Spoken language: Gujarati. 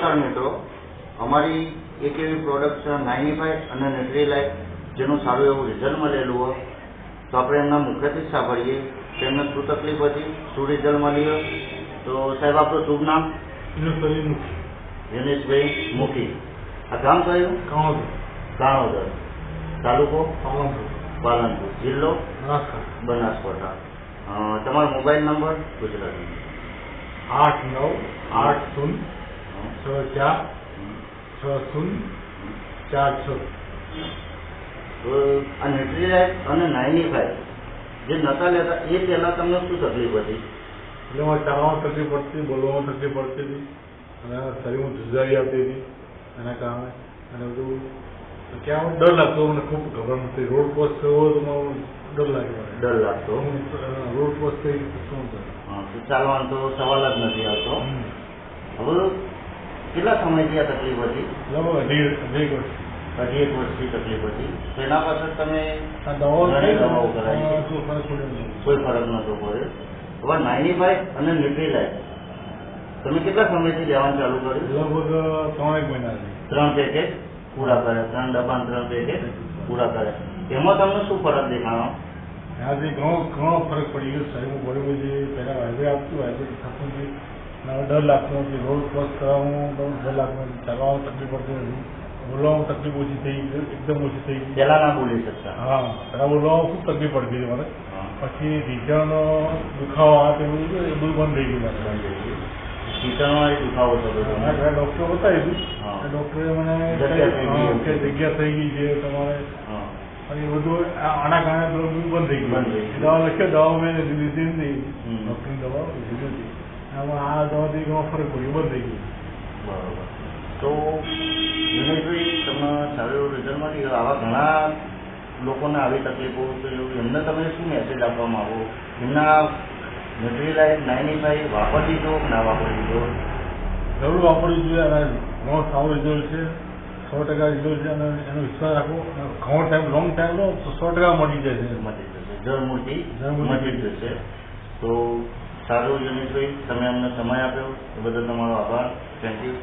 નમસ્કાર મિત્રો, અમારી એક એવી પ્રોડક્ટ છે 95 અને ન્યુટ્રીલાઇટ જેનું સારું એવું રિઝલ્ટ મળેલું હોય તો આપણે એમના મુખ્યથી સાંભળીએ કે એમને શું તકલીફ હતી, શું રિઝલ્ટ મળ્યું. તો સાહેબ આપણું શુભ નામ? દિનેશભાઈ મુખી. આ ગામ કયું? કાણોદર. તાલુકો? પાલનપુર. જિલ્લો? બનાસકાંઠા. તમારો મોબાઈલ નંબર ગુજરાતી? 8980646046. તો આ ન્યુટ્રીલાઇટ અને 95 જે નતા લેતા એ પહેલાં તમને શું તકલીફ હતી? એટલે મારે ચાલવામાં તકલીફ પડતી, બોલવામાં તકલીફ પડતી હતી અને શરીરમાં ધ્રુજારી આવતી હતી એના કારણે. અને બધું ક્યાં ડર લાગતો, મને ખૂબ ગભરાટ હતી. રોડ ક્રોસ થયો તો મને ડર લાગ્યો. ડર લાગતો? રોડ ક્રોસ થઈ શું ચાલવાનો તો સવાલ જ નથી આવતો. હવે કેટલા સમયથી આ તકલીફ હતી? લગભગ 1 વર્ષથી તકલીફ હતી. તો એના પાછળ તમે દવાઓ કરાવી, કોઈ ફરક નતો પડ્યો. હવે 95 અને ન્યુટ્રીલાઇટ તમે કેટલા સમયથી લેવાનું ચાલુ કર્યું? લગભગ 3 મહિનાથી. 3 પેકેટ પૂરા કર્યા, 3 ડબ્બા 3 પેકેટ પૂરા કર્યા. એમાં તમને શું ફરક દેખાણો? ત્યાંથી ઘણો ફરક પડી ગયો. શરીરમાં બોડીમાં જે પહેલાં વાઇબ્રેટ આપતું, વાઇબ્રેટ થતું નથી. ડર લાગતો નથી. રોડ ક્રોસ કરવામાં ડર લાગતો નથી. ચાલવામાં તકલીફ પડતી નથી. બોલવામાં તકલીફ ઓછી થઈ ગઈ, એકદમ ઓછી થઈ ગઈ. પહેલાં ના બોલી શકતા? હા, પહેલાં બોલવામાં ખૂબ તકલીફ પડતી હતી મને. પછી ઢીંચણનો દુખાવો આ તે બધું એ બધું બંધ થઈ ગયું. ઢીંચણનો દુખાવો થતો હતો? ડૉક્ટરે બતાવ્યું હતું. ડૉક્ટરે મને જગ્યા થઈ ગઈ છે તમારે, અને એ બધું આના કારણે બધું બંધ થઈ ગયું. દવા લખ્યો, દવા મેં લીધી નથી, ડૉક્ટરની દવા લીધી નથી. આમાં આ દવાથી ઘણો ફરક પડ્યો, બંધ થઈ ગયું. બરોબર. તો દિનેશભાઈ, તમને સારું એવું રિઝલ્ટ મળી ગયું. આવા ઘણા લોકોને આવી તકલીફો તો એમને તમે શું મેસેજ આપવા માંગો? એમના ન્યુટ્રીલાઇટ 95 વાપરી દીધો કે ના વાપરી દીધો? જરૂર વાપરવું જોઈએ. અને ઘણો સારો રિઝલ્ટ છે, 100% રિઝલ્ટ છે. અને એનો વિશ્વાસ રાખો. ઘણો ટાઈમ, લોંગ ટાઈમ લો તો 100% મળી જશે. જળમૂળથી મળી જશે. તો સારું દિનેશભાઈ, તમે અમને સમય આપ્યો એ બદલ તમારો આભાર. Thank you.